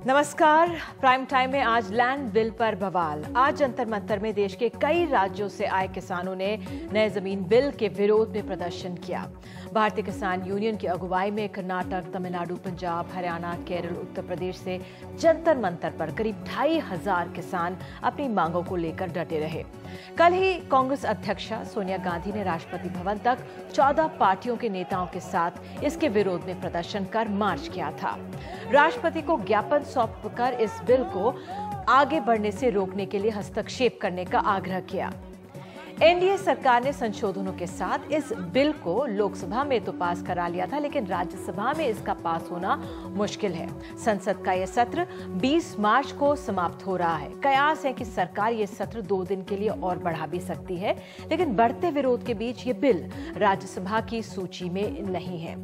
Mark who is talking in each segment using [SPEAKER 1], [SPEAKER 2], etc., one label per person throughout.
[SPEAKER 1] नमस्कार। Prime time में आज लैंड बिल पर बवाल। आज जंतर मंतर में देश के कई राज्यों से आए किसानों ने नए जमीन बिल के विरोध में प्रदर्शन किया। भारतीय किसान यूनियन की अगुवाई में कर्नाटक, तमिलनाडु, पंजाब, हरियाणा, केरल, उत्तर प्रदेश से जंतर मंतर पर करीब 2,500 किसान अपनी मांगों को लेकर डटे रहे। कल ही कांग्रेस अध्यक्षा सोनिया गांधी ने राष्ट्रपति भवन तक 14 पार्टियों के नेताओं के साथ इसके विरोध में प्रदर्शन कर मार्च किया था। राष्ट्रपति को ज्ञापन सौंपकर इस बिल को आगे बढ़ने से रोकने के लिए हस्तक्षेप करने का आग्रह किया। एनडीए सरकार ने संशोधनों के साथ इस बिल को लोकसभा में तो पास करा लिया था, लेकिन राज्यसभा में इसका पास होना मुश्किल है। संसद का यह सत्र 20 मार्च को समाप्त हो रहा है। कयास है कि सरकार ये सत्र 2 दिन के लिए और बढ़ा भी सकती है, लेकिन बढ़ते विरोध के बीच ये बिल राज्यसभा की सूची में नहीं है।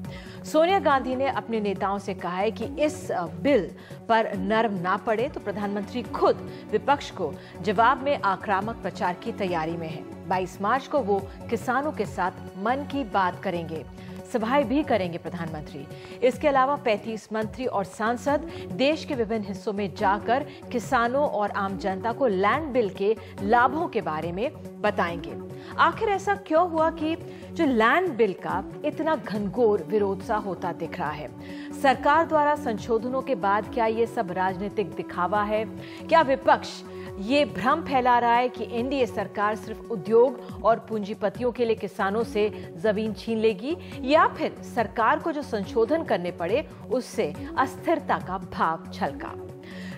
[SPEAKER 1] सोनिया गांधी ने अपने नेताओं से कहा है कि इस बिल पर नरम ना पड़े तो प्रधानमंत्री खुद विपक्ष को जवाब में आक्रामक प्रचार की तैयारी में है। 22 मार्च को वो किसानों के साथ मन की बात करेंगे, सभाएं भी करेंगे प्रधानमंत्री। इसके अलावा 35 मंत्री और सांसद देश के विभिन्न हिस्सों में जाकर किसानों और आम जनता को लैंड बिल के लाभों के बारे में बताएंगे। आखिर ऐसा क्यों हुआ कि जो लैंड बिल का इतना घनघोर विरोध सा होता दिख रहा है? सरकार द्वारा संशोधनों के बाद क्या ये सब राजनीतिक दिखावा है? क्या विपक्ष ये भ्रम फैला रहा है कि एनडीए सरकार सिर्फ उद्योग और पूंजीपतियों के लिए किसानों से जमीन छीन लेगी, या फिर सरकार को जो संशोधन करने पड़े उससे अस्थिरता का भाव झलका?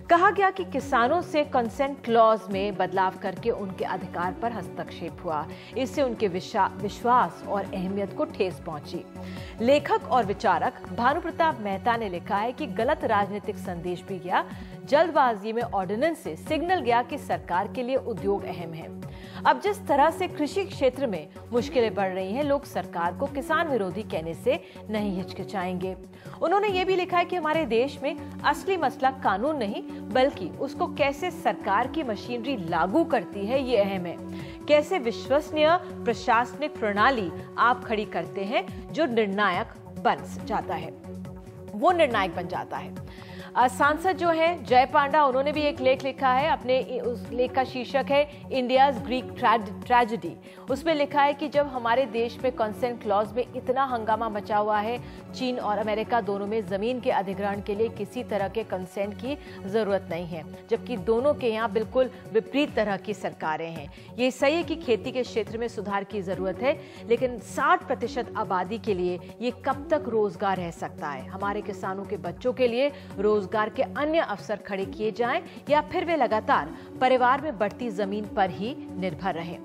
[SPEAKER 1] कहा गया कि किसानों से कंसेंट क्लॉज में बदलाव करके उनके अधिकार पर हस्तक्षेप हुआ। इससे उनके विश्वास और अहमियत को ठेस पहुंची। लेखक और विचारक भानु प्रताप मेहता ने लिखा है कि गलत राजनीतिक संदेश भी गया। जल्दबाजी में ऑर्डिनेंस से सिग्नल गया कि सरकार के लिए उद्योग अहम है। अब जिस तरह से कृषि क्षेत्र में मुश्किलें बढ़ रही हैं, लोग सरकार को किसान विरोधी कहने से नहीं हिचकिचाएंगे। उन्होंने ये भी लिखा है कि हमारे देश में असली मसला कानून नहीं, बल्कि उसको कैसे सरकार की मशीनरी लागू करती है ये अहम है। कैसे विश्वसनीय प्रशासनिक प्रणाली आप खड़ी करते हैं जो निर्णायक बन जाता है, वो निर्णायक बन जाता है। सांसद जो है जय पांडा, उन्होंने भी एक लेख लिखा है। अपने उस लेख का शीर्षक है इंडियाज ग्रीक ट्रेजेडी। उसमें लिखा है कि जब हमारे देश में कंसेंट क्लॉज में इतना हंगामा मचा हुआ है, चीन और अमेरिका दोनों में जमीन के अधिग्रहण के लिए किसी तरह के कंसेंट की जरूरत नहीं है, जबकि दोनों के यहाँ बिल्कुल विपरीत तरह की सरकारें हैं। ये सही है कि खेती के क्षेत्र में सुधार की जरूरत है, लेकिन 60% आबादी के लिए ये कब तक रोजगार रह सकता है? हमारे किसानों के बच्चों के लिए रोजगार के अन्य अवसर खड़े किए जाएं, या फिर वे लगातार परिवार में बढ़ती जमीन पर ही निर्भर रहें?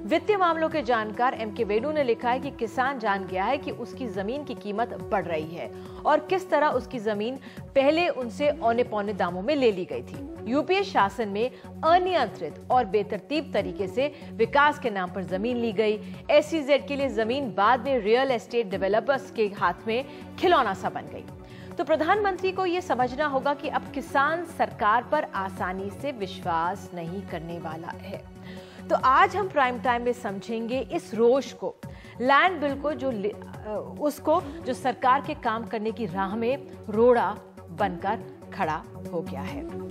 [SPEAKER 1] वित्तीय मामलों के जानकार एम.के. वेणु ने लिखा है कि किसान जान गया है कि उसकी जमीन की कीमत बढ़ रही है और किस तरह उसकी जमीन पहले उनसे औने पौने दामों में ले ली गई थी। यूपीए शासन में अनियंत्रित और बेतरतीब तरीके से विकास के नाम पर जमीन ली गई। SEZ के लिए जमीन बाद में रियल एस्टेट डेवलपर्स के हाथ में खिलौना सा बन गई। तो प्रधानमंत्री को यह समझना होगा कि अब किसान सरकार पर आसानी से विश्वास नहीं करने वाला है। तो आज हम प्राइम टाइम में समझेंगे इस रोष को, लैंड बिल को, जो सरकार के काम करने की राह में रोड़ा बनकर खड़ा हो गया है।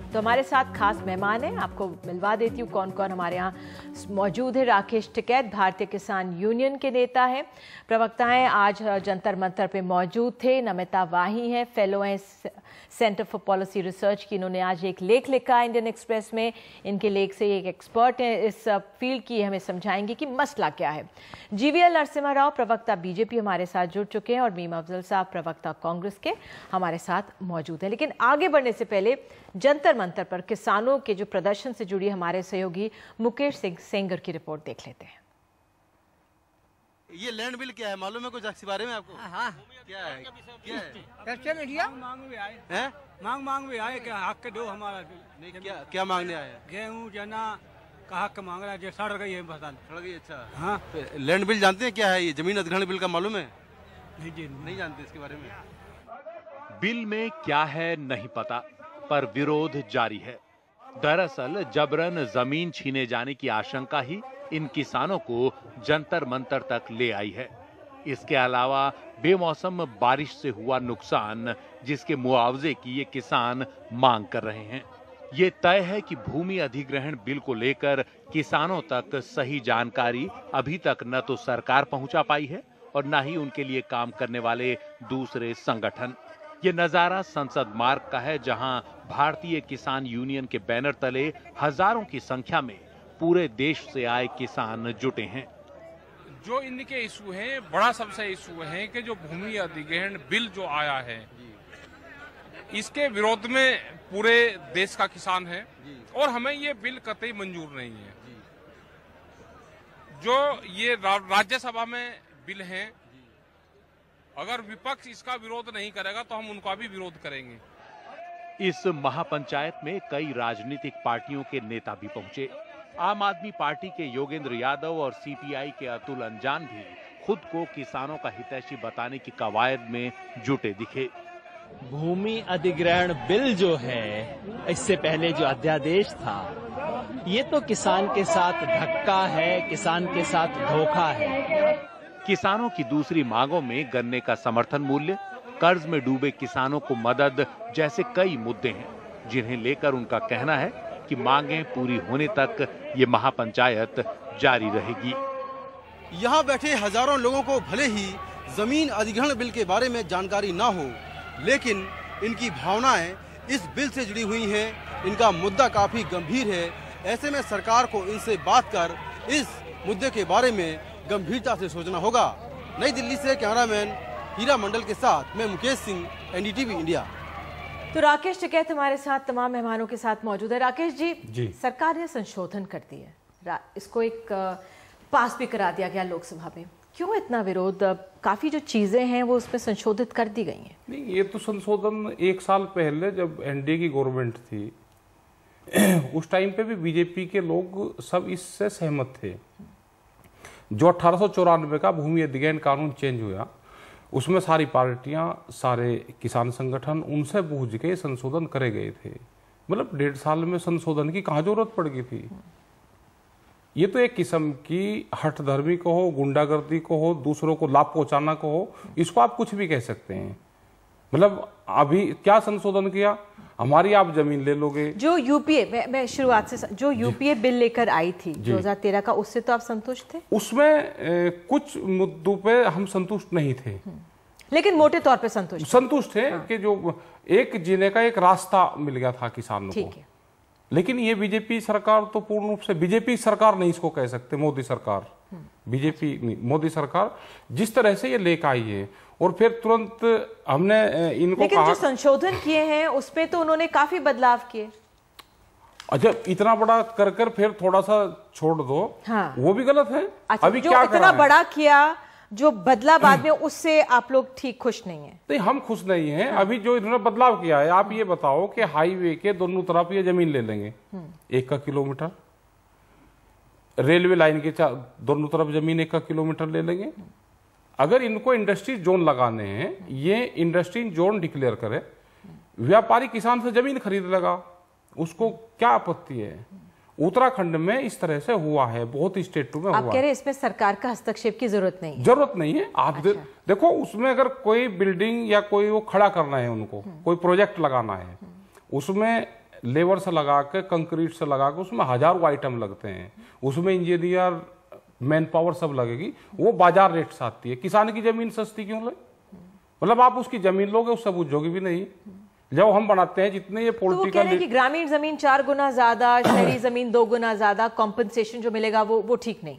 [SPEAKER 1] तो हमारे साथ खास मेहमान हैं, आपको मिलवा देती हूँ कौन कौन हमारे यहाँ मौजूद है। राकेश टिकैत भारतीय किसान यूनियन के नेता हैं, प्रवक्ता हैं, आज जंतर मंतर पे मौजूद थे। नमिता वाही हैं, फेलो हैं सेंटर फॉर पॉलिसी रिसर्च की। इन्होंने आज एक लेख लिखा इंडियन एक्सप्रेस में। इनके लेख से एक एक्सपर्ट हैं इस फील्ड की, हमें समझाएंगे कि मसला क्या है। GVL नरसिम्हा राव प्रवक्ता बीजेपी हमारे साथ जुड़ चुके हैं और मीम अफजल साहब प्रवक्ता कांग्रेस के हमारे साथ मौजूद हैं। लेकिन आगे बढ़ने से पहले जंतर मंतर पर किसानों के जो प्रदर्शन से जुड़ी हमारे सहयोगी मुकेश सिंह सेंगर की रिपोर्ट देख लेते हैं।
[SPEAKER 2] ये लैंड बिल क्या है, मालूम है कुछ इसके बारे में आपको?
[SPEAKER 3] हाँ,
[SPEAKER 2] क्या है? क्या है?
[SPEAKER 3] चर्चा में दिया
[SPEAKER 4] मांग भी आए
[SPEAKER 2] हैं?
[SPEAKER 4] मांग भी आए कि हक दो हमारा।
[SPEAKER 2] नहीं, क्या मांगने आए हैं?
[SPEAKER 4] गेहूँ चना का हक मांग रहा है, जो सड़ गई है फसल।
[SPEAKER 2] सड़ गई, अच्छा।
[SPEAKER 4] हाँ,
[SPEAKER 2] तो लैंड बिल जानते हैं क्या है? ये जमीन अधिग्रहण बिल का मालूम है?
[SPEAKER 4] नहीं जी,
[SPEAKER 2] नहीं जानते इसके बारे में।
[SPEAKER 5] बिल में क्या है नहीं पता,
[SPEAKER 3] पर विरोध जारी है। दरअसल जबरन जमीन छीने जाने की आशंका ही इन किसानों को जंतर मंतर तक ले आई है। इसके अलावा बेमौसम बारिश से हुआ नुकसान, जिसके मुआवजे की ये किसान मांग कर रहे हैं। ये तय है कि भूमि अधिग्रहण बिल को लेकर किसानों तक सही जानकारी अभी तक न तो सरकार पहुंचा पाई है और न ही उनके लिए काम करने वाले दूसरे संगठन। ये नजारा संसद मार्ग का है, जहां भारतीय किसान यूनियन के बैनर तले हजारों की संख्या में पूरे देश से आए किसान जुटे हैं।
[SPEAKER 5] जो इनके इशू हैं, बड़ा सबसे इशू है कि जो भूमि अधिग्रहण बिल जो आया है, इसके विरोध में पूरे देश का किसान है और हमें ये बिल कतई मंजूर नहीं है। जो ये राज्यसभा में बिल है, अगर विपक्ष इसका विरोध नहीं करेगा तो हम उनका भी विरोध करेंगे।
[SPEAKER 3] इस महापंचायत में कई राजनीतिक पार्टियों के नेता भी पहुंचे। आम आदमी पार्टी के योगेंद्र यादव और सीपीआई के अतुल अंजान भी खुद को किसानों का हितैषी बताने की कवायद में जुटे दिखे।
[SPEAKER 6] भूमि अधिग्रहण बिल जो है, इससे पहले जो अध्यादेश था, ये तो किसान के साथ धक्का है, किसान के साथ धोखा है।
[SPEAKER 3] किसानों की दूसरी मांगों में गन्ने का समर्थन मूल्य, कर्ज में डूबे किसानों को मदद जैसे कई मुद्दे हैं, जिन्हें लेकर उनका कहना है कि मांगें पूरी होने तक ये महापंचायत जारी रहेगी।
[SPEAKER 2] यहाँ बैठे हजारों लोगों को भले ही जमीन अधिग्रहण बिल के बारे में जानकारी ना हो, लेकिन इनकी भावनाएं इस बिल से जुड़ी हुई हैं। इनका मुद्दा काफी गंभीर है। ऐसे में सरकार को इनसे बात कर इस मुद्दे के बारे में गंभीरता से सोचना होगा। नई दिल्ली से कैमरामैन हीरा मंडल के साथ मैं मुकेश सिंह, एनडीटीवी इंडिया।
[SPEAKER 1] तो राकेश टिकैत हमारे साथ तमाम मेहमानों के साथ मौजूद है। राकेश जी, सरकार ने संशोधन कर दिया, इसको एक पास भी करा दिया गया लोकसभा में। क्यों इतना विरोध? काफी जो चीजें हैं वो उसमें संशोधित कर दी गई हैं।
[SPEAKER 5] नहीं, ये तो संशोधन 1 साल पहले जब एनडीए की गवर्नमेंट थी, उस टाइम पे भी बीजेपी के लोग सब इससे सहमत थे। जो 1894 का भूमि अधिग्रहण कानून चेंज हुआ, उसमें सारी पार्टियां, सारे किसान संगठन उनसे पूछ के संशोधन करे गए थे। मतलब 1.5 साल में संशोधन की कहाँ जरूरत पड़ गई थी। ये तो एक किस्म की हठधर्मी को हो, गुंडागर्दी को हो, दूसरों को लाभ पहुंचाना को हो, इसको आप कुछ भी कह सकते हैं। मतलब अभी क्या संशोधन किया? हमारी आप जमीन ले लोगे।
[SPEAKER 1] जो यूपीए मैं शुरुआत से जो यूपीए बिल लेकर आई थी 2013 का, उससे तो आप संतुष्ट थे?
[SPEAKER 5] उसमें कुछ मुद्दों पे हम संतुष्ट नहीं थे,
[SPEAKER 1] लेकिन मोटे तौर पे संतुष्ट
[SPEAKER 5] थे कि जो एक जीने का एक रास्ता मिल गया था किसानों को। लेकिन ये बीजेपी सरकार तो पूर्ण रूप से, बीजेपी सरकार नहीं इसको कह सकते, मोदी सरकार, बीजेपी नहीं, मोदी सरकार जिस तरह से ये लेकर आई है, और फिर तुरंत हमने इनको
[SPEAKER 1] लेकिन जो संशोधन किए हैं उसमें तो उन्होंने काफी बदलाव किए।
[SPEAKER 5] अच्छा, इतना बड़ा कर फिर थोड़ा सा छोड़ दो, हाँ। वो भी गलत है।
[SPEAKER 1] अच्छा, अभी जो क्या इतना बड़ा किया, जो बदला बाद में, उससे आप लोग ठीक खुश नहीं है?
[SPEAKER 5] नहीं, हम खुश नहीं हैं। हाँ। अभी जो इन्होंने बदलाव किया है, आप ये बताओ कि हाईवे के दोनों तरफ ये जमीन ले लेंगे 1 किलोमीटर, रेलवे लाइन के दोनों तरफ जमीन 1 किलोमीटर ले लेंगे। अगर इनको इंडस्ट्री जोन लगाने हैं, ये इंडस्ट्री जोन डिक्लेयर करे, व्यापारी किसान से जमीन खरीद लगा, उसको क्या आपत्ति है? उत्तराखंड में इस तरह से हुआ है, बहुत स्टेटों में हुआ है।
[SPEAKER 1] आप कह रहे हैं इसमें सरकार का हस्तक्षेप की जरूरत नहीं है?
[SPEAKER 5] जरूरत नहीं है। आप देखो, उसमें अगर कोई बिल्डिंग या कोई वो खड़ा करना है, उनको कोई प्रोजेक्ट लगाना है, उसमें लेबर से लगा के, कंक्रीट से लगा के, उसमें हजारों आइटम लगते हैं, उसमें इंजीनियर, मैन पावर सब लगेगी, वो बाजार रेट से आती है। किसान की जमीन सस्ती क्यों ले? मतलब आप उसकी जमीन लोगे, उससे पूछोगे भी नहीं। जब हम बनाते हैं जितने ये
[SPEAKER 1] पॉलिटिकल, तो ग्रामीण जमीन 4 गुना ज्यादा, शहरी जमीन 2 गुना ज्यादा, कॉम्पनसेशन जो मिलेगा वो ठीक नहीं,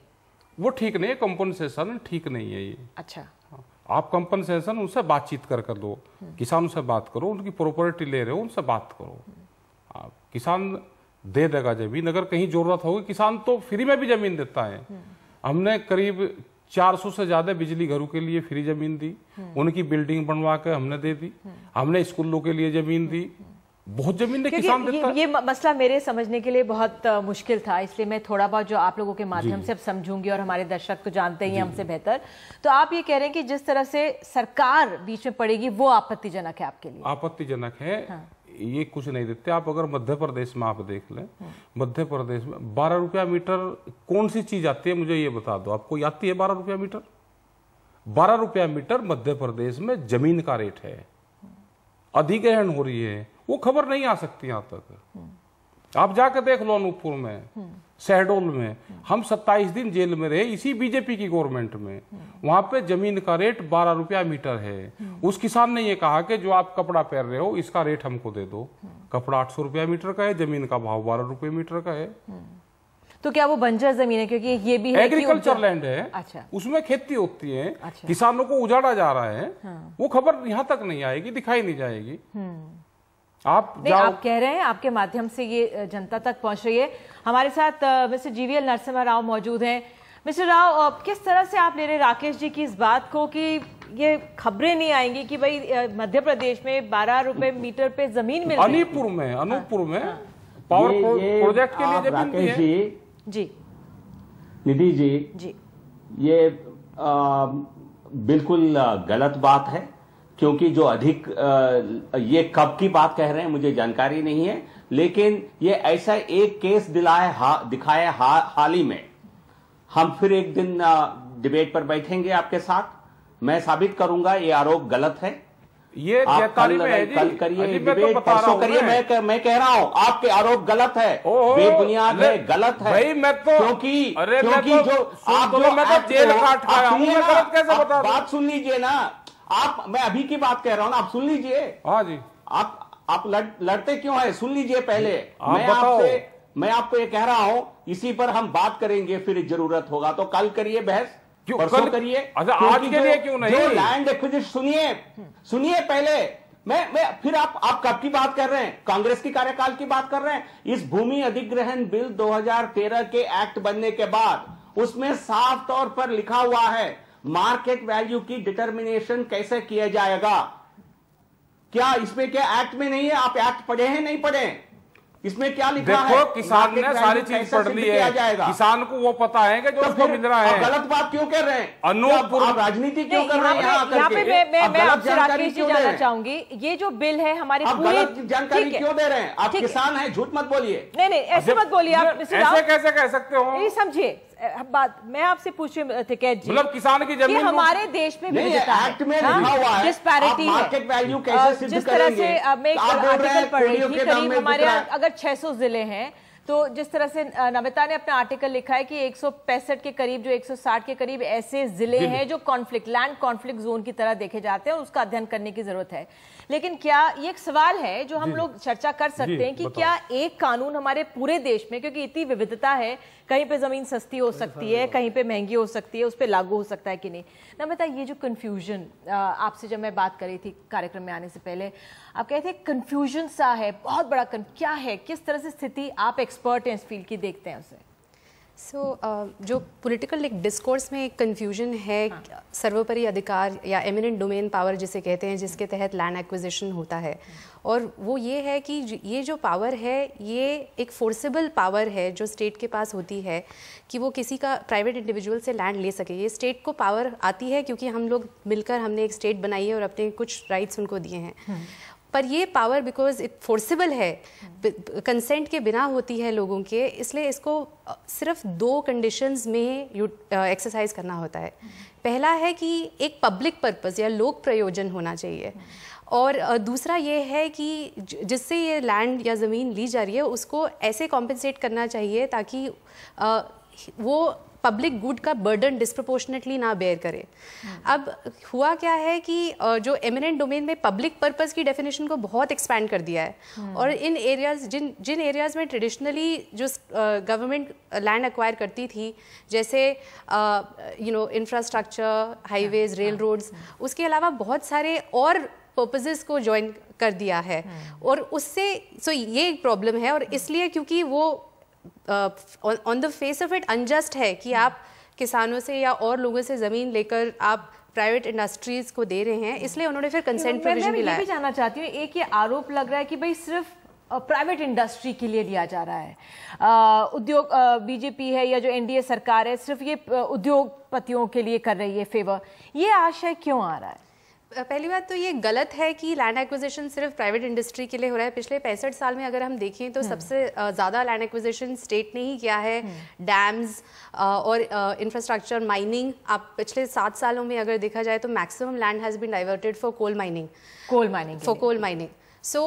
[SPEAKER 5] वो ठीक नहीं है। कॉम्पनसेशन ठीक नहीं है ये।
[SPEAKER 1] अच्छा,
[SPEAKER 5] आप कॉम्पनसेशन उनसे बातचीत कर दो, किसानों से बात करो, उनकी प्रॉपर्टी ले रहे हो, उनसे बात करो। आप किसान दे देगा जमीन, अगर कहीं जरूरत होगी। किसान तो फ्री में भी जमीन देता है। हमने करीब 400 से ज्यादा बिजली घरों के लिए फ्री जमीन दी, उनकी बिल्डिंग बनवा के हमने दे दी, हमने स्कूलों के लिए जमीन दी, बहुत जमीन ने किसान देता है।
[SPEAKER 1] ये मसला मेरे समझने के लिए बहुत मुश्किल था, इसलिए मैं थोड़ा बहुत जो आप लोगों के माध्यम से अब समझूंगी, और हमारे दर्शक तो जानते ही हमसे बेहतर। तो आप ये कह रहे हैं कि जिस तरह से सरकार बीच में पड़ेगी वो आपत्तिजनक है आपके लिए?
[SPEAKER 5] आपत्तिजनक है। हाँ। ये कुछ नहीं देते। आप अगर मध्य प्रदेश में आप देख लें, मध्य प्रदेश में 12 रुपया मीटर कौन सी चीज आती है मुझे ये बता दो, आपको आती है 12 रुपया मीटर? 12 रुपया मीटर मध्य प्रदेश में जमीन का रेट है, अधिग्रहण हो रही है, वो खबर नहीं आ सकती यहां तक। आप जाकर देख लो अनूपपुर में, शहडोल में, हम 27 दिन जेल में रहे इसी बीजेपी की गवर्नमेंट में, वहां पे जमीन का रेट 12 रुपया मीटर है। उस किसान ने ये कहा कि जो आप कपड़ा पहन रहे हो इसका रेट हमको दे दो। कपड़ा 800 रुपया मीटर का है, जमीन का भाव 12 रुपये मीटर का है।
[SPEAKER 1] तो क्या वो बंजर जमीन है? क्योंकि ये भी है
[SPEAKER 5] एग्रीकल्चर लैंड है।
[SPEAKER 1] अच्छा।
[SPEAKER 5] उसमें खेती होती है।
[SPEAKER 1] अच्छा।
[SPEAKER 5] किसानों को उजाड़ा जा रहा है। वो खबर यहाँ तक नहीं आएगी, दिखाई नहीं जाएगी। आप
[SPEAKER 1] कह रहे हैं आपके माध्यम से ये जनता तक पहुंच रही है। हमारे साथ मिस्टर जीवीएल नरसिम्हा राव मौजूद हैं। मिस्टर राव, किस तरह से आप ले रहे राकेश जी की इस बात को कि ये खबरें नहीं आएंगी कि भाई मध्य प्रदेश में 12 रुपए मीटर पे जमीन मिल रही है?
[SPEAKER 5] अनूपपुर में पावर प्रोजेक्ट के लिए जमीन
[SPEAKER 7] राकेश
[SPEAKER 1] जी,
[SPEAKER 7] निधि जी, ये बिल्कुल गलत बात है, क्योंकि जो अधिक ये कब की बात कह रहे हैं मुझे जानकारी नहीं है, लेकिन ये ऐसा एक केस दिखाया हाल ही में। हम फिर एक दिन डिबेट पर बैठेंगे आपके साथ, मैं साबित करूंगा ये आरोप गलत है।
[SPEAKER 5] ये
[SPEAKER 7] आप कल करिए डिबेट, परसों करिए। मैं कह रहा हूं आपके आरोप गलत है, बेबुनियाद है, गलत है।
[SPEAKER 5] भाई मैं तो
[SPEAKER 7] क्योंकि बात सुन लीजिए ना आप, मैं अभी की बात कह रहा हूं ना, आप सुन लीजिए।
[SPEAKER 5] हाँ जी।
[SPEAKER 7] आप लड़ते क्यों है? सुन लीजिए पहले। मैं आपको ये कह रहा हूं, इसी पर हम बात करेंगे, फिर जरूरत होगा तो कल करिए बहस, परसों करिए।
[SPEAKER 5] अच्छा, आज के लिए क्यों नहीं?
[SPEAKER 7] लैंड एक्विजिशन सुनिए पहले। मैं फिर आप कब की बात कर रहे हैं? कांग्रेस की कार्यकाल की बात कर रहे हैं। इस भूमि अधिग्रहण बिल 2013 के एक्ट बनने के बाद उसमें साफ तौर पर लिखा हुआ है मार्केट वैल्यू की डिटर्मिनेशन कैसे किया जाएगा। क्या इसमें क्या एक्ट में नहीं है? आप एक्ट पढ़े हैं नहीं पढ़े? इसमें क्या लिखा है?
[SPEAKER 5] देखो, किसान ने सारी चीज पढ़ ली है, किसान को वो पता है कि जो उसको मिल रहा है।
[SPEAKER 7] गलत बात क्यों कर रहे हैं?
[SPEAKER 5] आप
[SPEAKER 7] राजनीति क्यों कर रहे हैं?
[SPEAKER 1] यहाँ पे मैं आपसे राकेश जी जानना चाहूंगी, ये जो बिल है हमारे पूरे
[SPEAKER 7] जानकारी क्यों दे रहे हैं? आप किसान हैं, झूठ मत बोलिए।
[SPEAKER 1] नहीं ऐसे मत बोलिए आप।
[SPEAKER 5] ऐसे कैसे कह सकते हो?
[SPEAKER 1] नहीं समझिए बात, मैं आपसे पूछ रही थी कैद जी,
[SPEAKER 5] मतलब किसान की जमीन
[SPEAKER 1] हमारे देश में विविधता है,
[SPEAKER 7] एक्ट में लिखा हुआ है,
[SPEAKER 1] डिस्पैरिटी है।
[SPEAKER 7] मार्केट वैल्यू कैसे सिद्ध
[SPEAKER 1] जिस तरह से मैं एक आर्टिकल पढ़ रही थी, करीब हमारे अगर 600 जिले हैं, तो जिस तरह से नमिता ने अपना आर्टिकल लिखा है कि 165 के करीब, जो 160 के करीब ऐसे जिले हैं जो लैंड कॉन्फ्लिक्ट जोन की तरह देखे जाते हैं, और उसका अध्ययन करने की जरूरत है। लेकिन क्या ये एक सवाल है जो हम लोग चर्चा कर सकते हैं कि क्या एक कानून हमारे पूरे देश में, क्योंकि इतनी विविधता है, कहीं पे जमीन सस्ती हो सकती है, कहीं पे महंगी हो सकती है, उस पर लागू हो सकता है कि नहीं? नमिता, ये जो कंफ्यूजन, आपसे जब मैं बात कर रही थी कार्यक्रम में आने से पहले, आप कहते हैं कंफ्यूजन सा है, बहुत बड़ा क्या है, किस तरह से स्थिति, आप एक्सपर्ट हैं इस फील्ड की, देखते हैं उसे?
[SPEAKER 8] जो पॉलिटिकल एक डिस्कोर्स में एक कन्फ्यूजन है, सर्वोपरि अधिकार या एमिनेंट डोमेन पावर जिसे कहते हैं, जिसके तहत लैंड एक्विजिशन होता है, और वो ये है कि ये जो पावर है ये एक फोर्सेबल पावर है जो स्टेट के पास होती है कि वो किसी का प्राइवेट इंडिविजुअल से लैंड ले सके। ये स्टेट को पावर आती है क्योंकि हम लोग मिलकर हमने एक स्टेट बनाई है और अपने कुछ राइट्स उनको दिए हैं। पर ये पावर बिकॉज इट फोर्सेबल है, कंसेंट के बिना होती है लोगों के, इसलिए इसको सिर्फ 2 कंडीशंस में एक्सरसाइज करना होता है। पहला है कि एक पब्लिक पर्पस या लोक प्रयोजन होना चाहिए, और दूसरा ये है कि जिससे ये लैंड या ज़मीन ली जा रही है उसको ऐसे कॉम्पेंसेट करना चाहिए ताकि वो पब्लिक गुड का बर्डन डिस्प्रपोर्शनेटली ना बेयर करे। अब हुआ क्या है कि जो एमिनेंट डोमेन में पब्लिक पर्पस की डेफिनेशन को बहुत एक्सपैंड कर दिया है, और इन एरियाज जिन एरियाज में ट्रेडिशनली जो गवर्नमेंट लैंड एक्वायर करती थी, जैसे इंफ्रास्ट्रक्चर, हाईवेज, रेल रोड्स, उसके अलावा बहुत सारे और पर्पसेस को ज्वाइन कर दिया है, और उससे ये एक प्रॉब्लम है। और इसलिए क्योंकि वो on the face of it unjust है कि आप किसानों से या और लोगों से ज़मीन लेकर आप प्राइवेट इंडस्ट्रीज को दे रहे हैं, इसलिए उन्होंने फिर कंसेंट प्रोविजन भी लाया।
[SPEAKER 1] मैं भी जानना चाहती हूँ, एक ये आरोप लग रहा है कि भाई सिर्फ प्राइवेट इंडस्ट्री के लिए लिया जा रहा है, उद्योग, बीजेपी है या जो एनडीए सरकार है सिर्फ ये उद्योगपतियों के लिए कर रही है फेवर, ये आशय क्यों आ रहा है?
[SPEAKER 8] पहली बात तो ये गलत है कि लैंड एक्विजिशन सिर्फ प्राइवेट इंडस्ट्री के लिए हो रहा है। पिछले 65 साल में अगर हम देखें तो सबसे ज़्यादा लैंड एक्विजिशन स्टेट ने ही किया है। डैम्स और इंफ्रास्ट्रक्चर, माइनिंग, आप पिछले 7 सालों में अगर देखा जाए तो maximum land has been diverted for coal mining. Coal mining so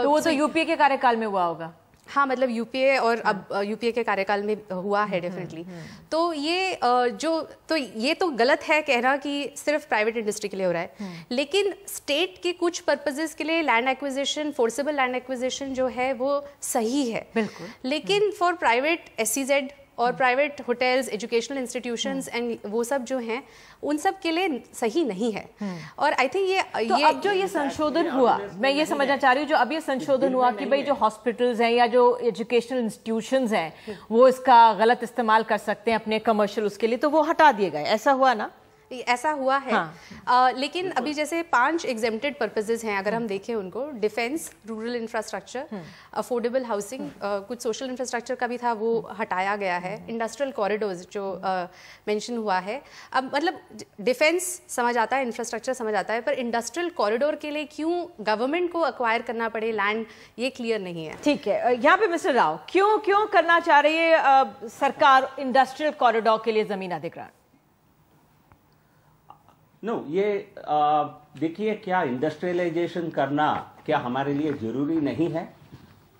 [SPEAKER 8] वो तो यूपीए के कार्यकाल में हुआ होगा। हाँ, मतलब यूपीए और अब यूपीए के कार्यकाल में हुआ है डेफिनेटली। तो ये तो गलत है कहना कि सिर्फ प्राइवेट इंडस्ट्री के लिए हो रहा है। लेकिन स्टेट के कुछ पर्पसेस के लिए land acquisition, forcible land acquisition जो है वो सही है, बिल्कुल। लेकिन फॉर प्राइवेट एसईजेड और private hotels, educational institutions and वो सब जो हैं उन सब के लिए सही नहीं है। और आई थिंक ये
[SPEAKER 1] अब जो ये संशोधन हुआ, मैं ये समझना चाह रही हूँ, जो अब ये संशोधन हुआ कि भाई जो हॉस्पिटल्स हैं या जो एजुकेशनल इंस्टीट्यूशंस हैं वो इसका गलत इस्तेमाल कर सकते हैं अपने कमर्शियल उसके लिए, तो वो हटा दिए गए, ऐसा हुआ ना?
[SPEAKER 8] ऐसा हुआ है। हाँ। लेकिन अभी जैसे 5 एग्जेम्प्टेड पर्पसेस हैं, अगर हम देखें उनको, defence, rural infrastructure, affordable housing, कुछ सोशल इंफ्रास्ट्रक्चर का भी था वो हटाया गया है। इंडस्ट्रियल कॉरिडोर्स जो मेंशन हुआ है, अब मतलब डिफेंस समझ आता है, इंफ्रास्ट्रक्चर समझ आता है, पर इंडस्ट्रियल कॉरिडोर के लिए क्यों गवर्नमेंट को अक्वायर करना पड़े लैंड, ये क्लियर नहीं है।
[SPEAKER 1] ठीक है, यहाँ पे मिस्टर राव, क्यों करना चाह रही है सरकार इंडस्ट्रियल कॉरिडोर के लिए जमीन अधिग्रहण?
[SPEAKER 7] ये देखिए, क्या इंडस्ट्रियलाइजेशन करना क्या हमारे लिए जरूरी नहीं है?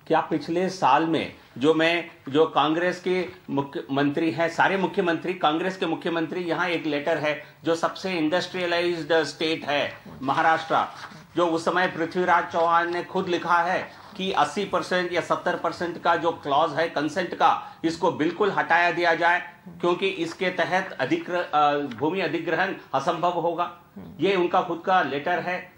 [SPEAKER 7] क्या पिछले साल में जो कांग्रेस के मुख्यमंत्री हैं, सारे मुख्यमंत्री, कांग्रेस के मुख्यमंत्री, यहाँ एक लेटर है जो सबसे इंडस्ट्रियलाइज्ड स्टेट है महाराष्ट्र, जो उस समय पृथ्वीराज चौहान ने खुद लिखा है कि 80% या 70% का जो क्लॉज है कंसेंट का, इसको बिल्कुल हटाया दिया जाए क्योंकि इसके तहत भूमि अधिग्रहण असंभव होगा। ये उनका खुद का लेटर है।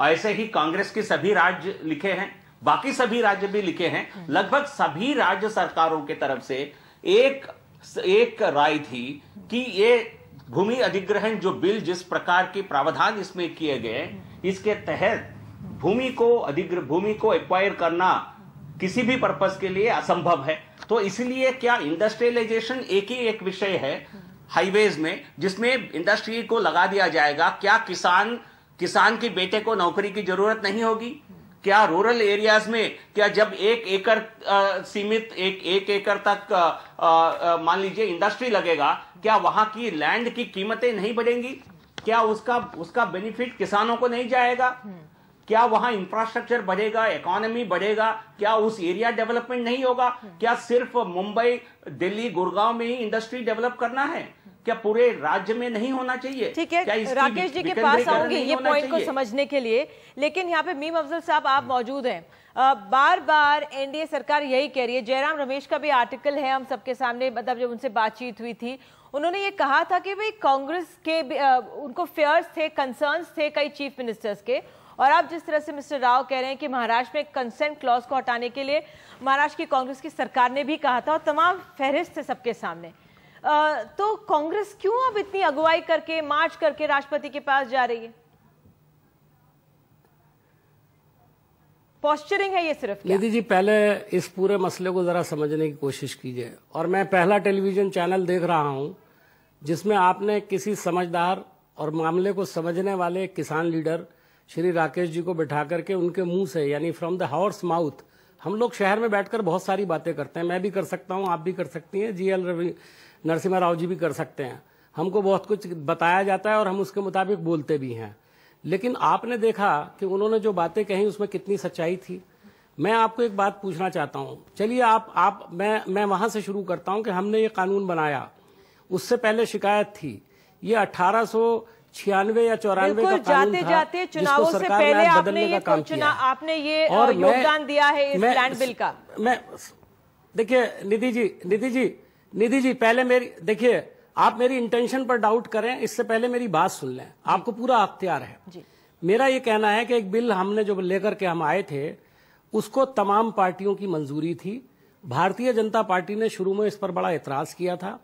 [SPEAKER 7] ऐसे ही कांग्रेस के सभी राज्य लिखे हैं, बाकी सभी राज्य भी लिखे हैं। लगभग सभी राज्य सरकारों के तरफ से एक राय थी कि ये भूमि अधिग्रहण जो बिल, जिस प्रकार के प्रावधान इसमें किए गए, इसके तहत भूमि को एक्वायर करना किसी भी पर्पस के लिए असंभव है। तो इसलिए क्या इंडस्ट्रियलाइजेशन एक विषय है हाईवेज में जिसमें इंडस्ट्री को लगा दिया जाएगा? क्या किसान के बेटे को नौकरी की जरूरत नहीं होगी? क्या रूरल एरियाज में क्या जब 1 एकड़ सीमित एक एकड़ तक मान लीजिए इंडस्ट्री लगेगा, क्या वहां की लैंड की कीमतें नहीं बढ़ेंगी? क्या उसका बेनिफिट किसानों को नहीं जाएगा? क्या वहां इंफ्रास्ट्रक्चर बढ़ेगा, इकोनॉमी बढ़ेगा? क्या उस एरिया डेवलपमेंट नहीं होगा? क्या सिर्फ मुंबई, दिल्ली, गुड़गांव में ही इंडस्ट्री डेवलप करना है? क्या पूरे राज्य में नहीं होना चाहिए?
[SPEAKER 1] ठीक है, राकेश जी के पास आऊंगी ये पॉइंट को समझने के लिए, लेकिन यहाँ पे मीम अफजल साहब आप मौजूद हैं। बार बार एनडीए सरकार यही कह रही है, जयराम रमेश का भी आर्टिकल है हम सबके सामने, मतलब जब उनसे बातचीत हुई थी उन्होंने ये कहा था कि भाई कांग्रेस के उनको फेयर्स थे, कंसर्न्स थे कई चीफ मिनिस्टर्स के, और आप जिस तरह से मिस्टर राव कह रहे हैं कि महाराष्ट्र में कंसेंट क्लॉज को हटाने के लिए महाराष्ट्र की कांग्रेस की सरकार ने भी कहा था और तमाम फहरिस्त थे सबके सामने, तो कांग्रेस क्यों अब इतनी अगुवाई करके, मार्च करके राष्ट्रपति के पास जा रही है? पोस्चरिंग है ये सिर्फ?
[SPEAKER 9] निधि जी, पहले इस पूरे मसले को जरा समझने की कोशिश कीजिए। और मैं पहला टेलीविजन चैनल देख रहा हूं जिसमें आपने किसी समझदार और मामले को समझने वाले किसान लीडर श्री राकेश जी को बिठा करके उनके मुंह से, यानी फ्रॉम द हॉर्स माउथ, हम लोग शहर में बैठकर बहुत सारी बातें करते हैं, मैं भी कर सकता हूं, आप भी कर सकती हैं, GL नरसिम्हा राव जी भी कर सकते हैं, हमको बहुत कुछ बताया जाता है और हम उसके मुताबिक बोलते भी हैं। लेकिन आपने देखा कि उन्होंने जो बातें कही उसमें कितनी सच्चाई थी। मैं आपको एक बात पूछना चाहता हूं, चलिए मैं वहां से शुरू करता हूं कि हमने ये कानून बनाया, उससे पहले शिकायत थी, ये 1896 या 94 का कानून था,
[SPEAKER 1] जाते चुनावों से पहले आपने ये योगदान दिया है इस लैंड बिल का।
[SPEAKER 9] मैं देखिए निधि जी पहले मेरी देखिए, आप मेरी इंटेंशन पर डाउट करें इससे पहले मेरी बात सुन लें, आपको पूरा अख्तियार है जी। मेरा ये कहना है कि एक बिल हमने जो लेकर के हम आए थे उसको तमाम पार्टियों की मंजूरी थी। भारतीय जनता पार्टी ने शुरू में इस पर बड़ा एतराज किया था,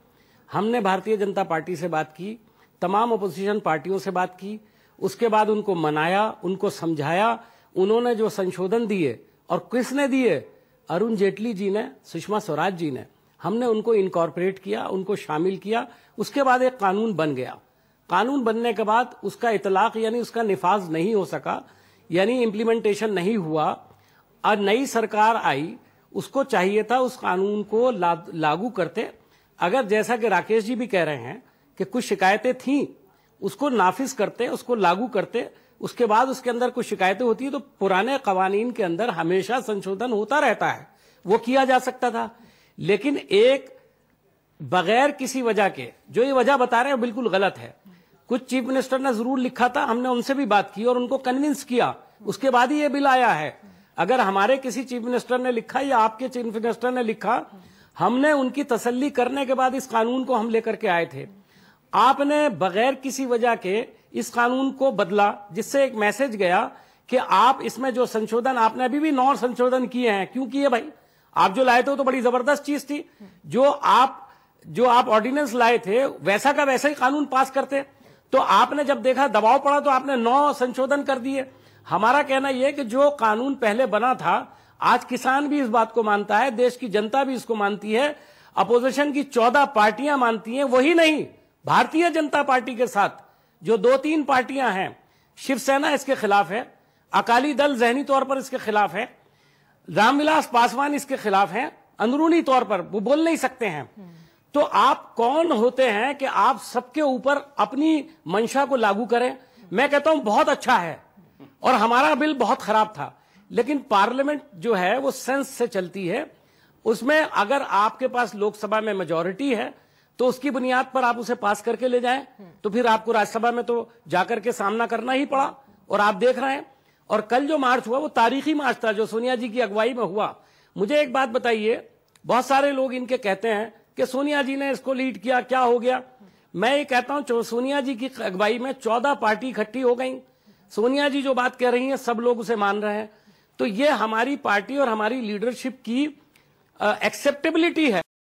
[SPEAKER 9] हमने भारतीय जनता पार्टी से बात की, तमाम अपोजिशन पार्टियों से बात की, उसके बाद उनको मनाया, उनको समझाया, उन्होंने जो संशोधन दिए, और किसने दिए? अरुण जेटली जी ने, सुषमा स्वराज जी ने, हमने उनको इनकॉर्पोरेट किया, उनको शामिल किया, उसके बाद एक कानून बन गया। कानून बनने के बाद उसका इतलाक यानी उसका निफाज नहीं हो सका, यानी इम्प्लीमेंटेशन नहीं हुआ, और नई सरकार आई, उसको चाहिए था उस कानून को लागू करते। अगर जैसा कि राकेश जी भी कह रहे हैं कि कुछ शिकायतें थीं, उसको नाफिज करते, उसको लागू करते, उसके बाद उसके अंदर कुछ शिकायतें होती है तो पुराने कवानीन के अंदर हमेशा संशोधन होता रहता है, वो किया जा सकता था। लेकिन एक बगैर किसी वजह के जो ये वजह बता रहे हैं बिल्कुल गलत है। कुछ चीफ मिनिस्टर ने जरूर लिखा था, हमने उनसे भी बात की और उनको कन्विंस किया, उसके बाद ही ये बिल आया है। अगर हमारे किसी चीफ मिनिस्टर ने लिखा या आपके चीफ मिनिस्टर ने लिखा, हमने उनकी तसल्ली करने के बाद इस कानून को हम लेकर के आए थे। आपने बगैर किसी वजह के इस कानून को बदला, जिससे एक मैसेज गया कि आप इसमें जो संशोधन आपने अभी भी 9 संशोधन किए हैं, क्यों किए भाई? आप जो लाए थे वो तो बड़ी जबरदस्त चीज थी। जो आप ऑर्डिनेंस लाए थे वैसा का वैसा ही कानून पास करते, तो आपने जब देखा दबाव पड़ा तो आपने 9 संशोधन कर दिए। हमारा कहना यह कि जो कानून पहले बना था, आज किसान भी इस बात को मानता है, देश की जनता भी इसको मानती है, अपोजिशन की 14 पार्टियां मानती हैं। वही नहीं, भारतीय जनता पार्टी के साथ जो 2-3 पार्टियां हैं, शिवसेना इसके खिलाफ है, अकाली दल जहनी तौर पर इसके खिलाफ है, रामविलास पासवान इसके खिलाफ हैं, अंदरूनी तौर पर वो बोल नहीं सकते हैं। तो आप कौन होते हैं कि आप सबके ऊपर अपनी मंशा को लागू करें? मैं कहता हूं बहुत अच्छा है, और हमारा बिल बहुत खराब था, लेकिन पार्लियामेंट जो है वो सेंस से चलती है। उसमें अगर आपके पास लोकसभा में मेजॉरिटी है तो उसकी बुनियाद पर आप उसे पास करके ले जाएं, तो फिर आपको राज्यसभा में तो जाकर के सामना करना ही पड़ा, और आप देख रहे हैं। और कल जो मार्च हुआ वो तारीखी मार्च था जो सोनिया जी की अगुवाई में हुआ। मुझे एक बात बताइए, बहुत सारे लोग इनके कहते हैं कि सोनिया जी ने इसको लीड किया, क्या हो गया? मैं ये कहता हूं सोनिया जी की अगुवाई में 14 पार्टी इकट्ठी हो गई, सोनिया जी जो बात कह रही हैं सब लोग उसे मान रहे हैं, तो ये हमारी पार्टी और हमारी लीडरशिप की एक्सेप्टेबिलिटी है।